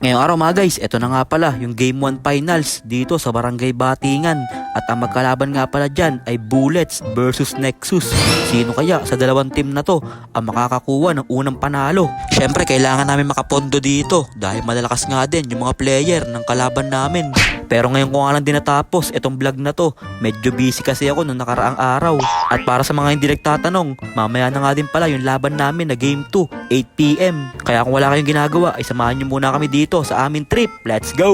Ngayong araw mga guys, eto na nga pala yung Game 1 Finals dito sa Barangay Batingan. At ang magkalaban nga pala dyan ay Bullets versus Nexus. Sino kaya sa dalawang team na to ang makakakuha ng unang panalo? Syempre kailangan namin makapondo dito dahil malalakas nga din yung mga player ng kalaban namin. Pero ngayon ko nga lang din natapos itong vlog na to. Medyo busy kasi ako nung nakaraang araw. At para sa mga hindi nagtatanong, mamaya na nga din pala yung laban namin na Game 2, 8 PM. Kaya kung wala kayong ginagawa, ay samahan nyo muna kami dito sa aming trip. Let's go!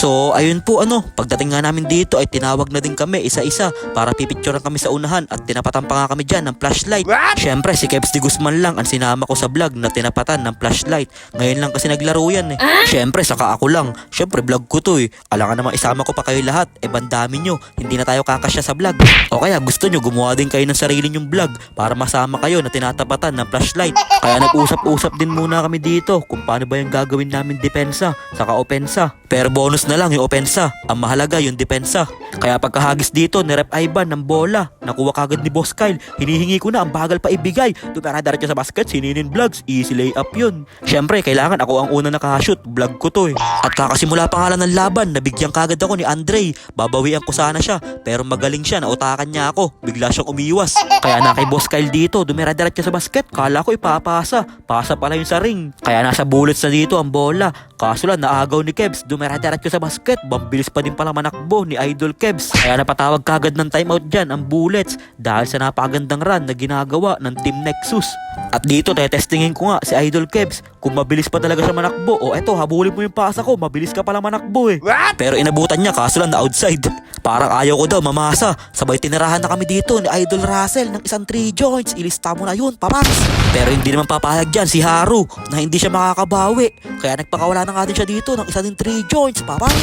So, ayun po pagdating nga namin dito ay tinawag na din kami isa-isa para pipicturean kami sa unahan at tinapatan pa nga kami dyan ng flashlight. Syempre, si Kebs de Guzman lang ang sinama ko sa vlog na tinapatan ng flashlight. Ngayon lang kasi naglaro yan eh. Syempre, saka ako lang. Syempre, vlog ko to eh. Alangan naman isama ko pa kayo lahat. Bandami nyo. Hindi na tayo kakasya sa vlog. O kaya gusto nyo gumawa din kayo ng sarili nyong vlog para masama kayo na tinatapatan ng flashlight. Kaya nag-usap-usap din muna kami dito kung paano ba yung gagawin namin depensa saka opensa. Pero bonus na lang yung opensa. Ang mahalaga yung depensa. Kaya pagkahagis dito ni Rep Ivan ng bola, nakuha kagad ni Boss Kyle. Hinihingi ko na, ang bagal pa ibigay. Dumara-diretso sa basket, sininin vlogs. Easy layup yun. Syempre, kailangan ako ang una nakashoot. Vlog ko to eh. At kakasimula pa nga lang ng laban, nabigyan kagad ako ni Andre. Babawian ko sana siya. Pero magaling siya, nautakan niya ako. Bigla siyang umiwas. Kaya na kay Boss Kyle dito, dumira-diretso sa basket. Kala ko ipapasa. Pasa pala yun sa ring. Kaya nasa Bullets na dito ang bola. Kaso lang, naagaw ni Kebs. Dumira-diretso sa basket. Mabilis pa din pala manakbo ni Idol Kebs. Kaya napatawag kagad ng timeout dyan ang Bullets dahil sa napakagandang run na ginagawa ng Team Nexus. At dito testingin ko nga si Idol Kebs kung mabilis pa talaga siya manakbo. O eto, habulin mo yung pasa ko, mabilis ka pala manakbo eh. What? Pero inabutan niya kaso lang na outside. Parang ayaw ko daw mamasa. Sabay tinirahan na kami dito ni Idol Russell ng isang 3 joints. Ilista mo na yun, papas. Pero hindi naman papayag dyan si Haru na hindi siya makakabawi. Kaya nagpakawala na nga din siya dito ng isa din 3 joints, papas.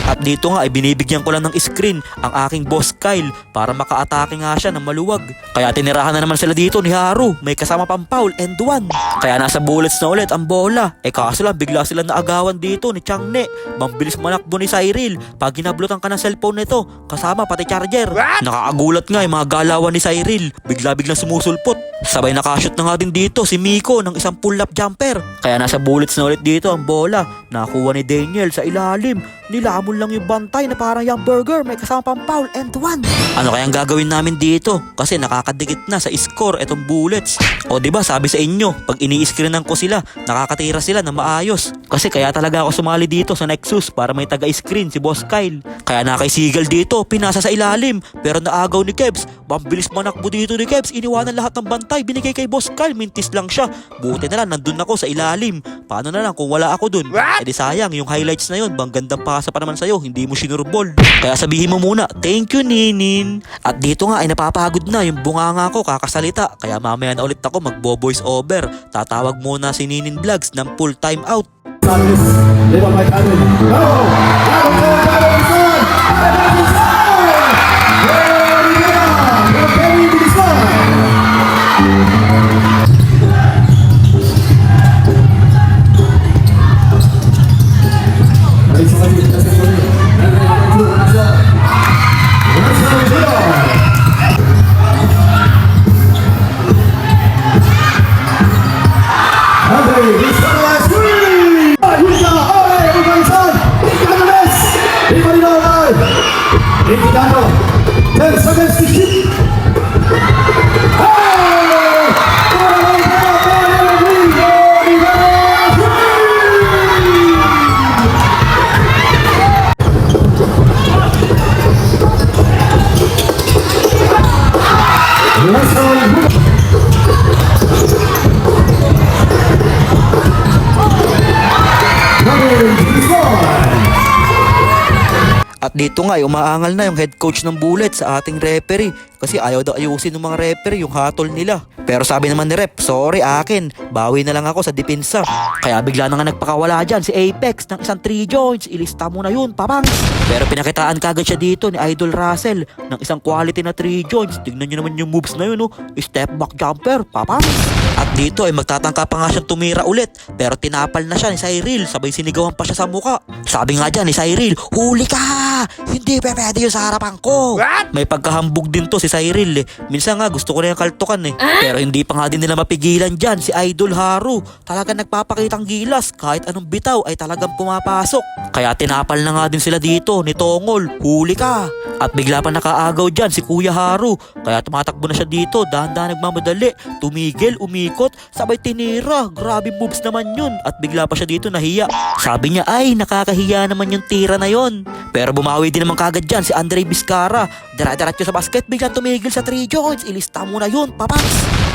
At dito nga ay binibigyan ko lang ng screen ang aking Boss Kyle para maka-atake nga siya ng maluwag. Kaya tinirahan na naman sila dito ni Haru. May kasama pang foul and 1. Kaya nasa Bullets na ulit ang bola. Kaso lang bigla sila naagawan dito ni Changne. Mabilis manakbo ni Cyril. Pag ginablutan ka ng cellphone nito, kasama pati charger. Nakakagulat nga yung mga galawan ni Cyril. Bigla-biglang sumusulpot. Sabay nakashoot na nga din dito si Miko ng isang pull-up jumper. Kaya nasa Bullets na ulit dito ang bola. Nakuha ni Daniel sa ilalim. Nilamon lang yung bantay na parang yung burger. May kasama pang foul and 1. Ano kayang gagawin namin dito? Kasi nakakadikit na sa score etong Bullets. O diba sabi sa inyo, pag ini-screenan ko sila, nakakatira sila na maayos. Kasi kaya talaga ako sumali dito sa Nexus para may taga-screen si Boss Kyle. Kaya nakay-sigal dito, pinasa sa ilalim. Pero naagaw ni Kebs. Mabilis manakbo dito ni Kebs. Iniwanan lahat ng bantay. Binigay kay Boss Kyle. Mintis lang siya. Buti na lang, nandun ako sa ilalim. Paano na lang kung wala ako dun? Di sayang, yung highlights na yun. Bang gandang pasa pa naman sa'yo. Hindi mo sinurbol. Kaya sabihin mo muna, thank you Ninin. At dito nga ay napapagod na yung bunganga ko kakasalita. Kaya mamaya na ulit ako magbo-voice over. Tatawag muna si Ninin Vlogs ng full time out. At dito nga ay umaangal na yung head coach ng Bullets sa ating referee kasi ayaw daw ayusin ng mga referee yung hatol nila. Pero sabi naman ni Rep, sorry akin, bawi na lang ako sa depensa. Kaya bigla na nga nagpakawala dyan si Apex ng isang 3 joints. Ilista mo na yun, papangs. Pero pinakitaan kagad siya dito ni Idol Russell ng isang quality na 3 joints. Tignan nyo naman yung moves na yun, step back jumper, papangs. At dito ay magtatangka pa nga siyang tumira ulit. Pero tinapal na siya ni Cyril. Sabay sinigawan pa siya sa muka. Sabi nga dyan ni Cyril, huli ka! Hindi pwede yun sa harapan ko. What? May pagkahambog din to si Cyril eh. Minsan nga gusto ko na yung kaltukan eh. Pero hindi pa nga din nila mapigilan dyan si Idol Haru. Talagang nagpapakitang gilas, kahit anong bitaw ay talagang pumapasok. Kaya tinapal na nga din sila dito ni Tongol, huli ka. At bigla pa nakaagaw dyan si Kuya Haru. Kaya tumatakbo na siya dito, dahan-dahan nagmamadali. Tumigil, umikot, sabay tinira. Grabe moves naman yun. At bigla pa siya dito nahiya. Sabi niya ay nakakahiya naman yung tira na yon. Pero bumawi din naman kagad dyan si Andre Vizcara. Dara-diretso sa basket, biglang tumigil sa 3 joints. Ilista mo na yun, papas.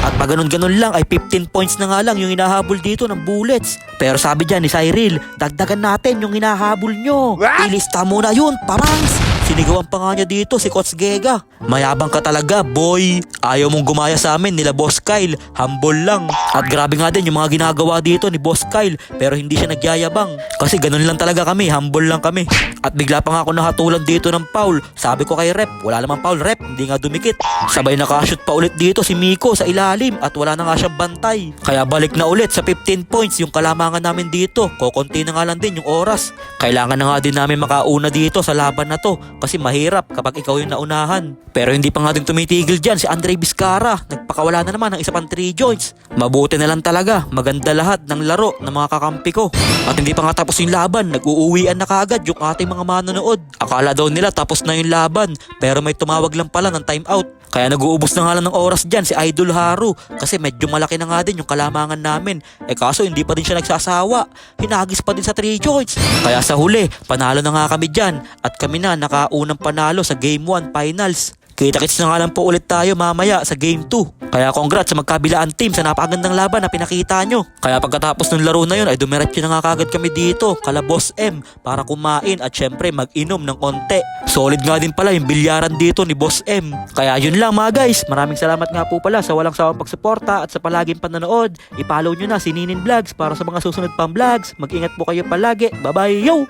At pag ganun-ganun lang ay 15 points na nga lang yung hinahabol dito ng Bullets. Pero sabi dyan ni Cyril, dagdagan natin yung hinahabol nyo. Ilista mo na yun, papas. Sinigawan pa nga niya dito si Coach Gega. Mayabang ka talaga, boy. Ayaw mong gumaya sa amin nila Boss Kyle. Humble lang. At grabe nga din yung mga ginagawa dito ni Boss Kyle. Pero hindi siya nagyayabang. Kasi ganun lang talaga kami, humble lang kami. At bigla pa nga ako nakatulan dito ng foul. Sabi ko kay Rep, wala namang foul Rep, hindi nga dumikit. Sabay nakashoot pa ulit dito si Miko sa ilalim. At wala na nga siyang bantay. Kaya balik na ulit sa 15 points yung kalamangan namin dito. Kokonti na nga lang din yung oras. Kailangan na nga din namin makauna dito sa laban na to. Kasi mahirap kapag ikaw yung naunahan. Pero hindi pa nga din tumitigil dyan si Andre Vizcara. Nagpakawala na naman ng isa pang 3 joints. Mabuti na lang talaga. Maganda lahat ng laro ng mga kakampi ko. At hindi pa nga tapos yung laban. Nag-uuwian na kaagad yung ating mga manonood. Akala daw nila tapos na yung laban. Pero may tumawag lang pala ng timeout. Kaya nag-uubos na nga lang ng oras dyan si Idol Haru. Kasi medyo malaki na nga din yung kalamangan namin. Kaso hindi pa din siya nagsasawa. Hinagis pa din sa 3 joints. Kaya sa huli, panalo na nga kami dyan. At kami na nakaunang panalo sa Game 1 Finals. Kita-kits na nga lang po ulit tayo mamaya sa Game 2. Kaya congrats sa magkabilaan team sa napakagandang laban na pinakita nyo. Kaya pagkatapos ng laro na yun ay dumiretso na nga kagad kami dito kala Boss M para kumain at syempre mag-inom ng konti. Solid nga din pala yung bilyaran dito ni Boss M. Kaya yun lang mga guys, maraming salamat nga po pala sa walang sawang pagsuporta at sa palaging panonood. I-follow nyo na si Ninin Vlogs para sa mga susunod pang vlogs. Mag-ingat po kayo palagi. Bye bye yo!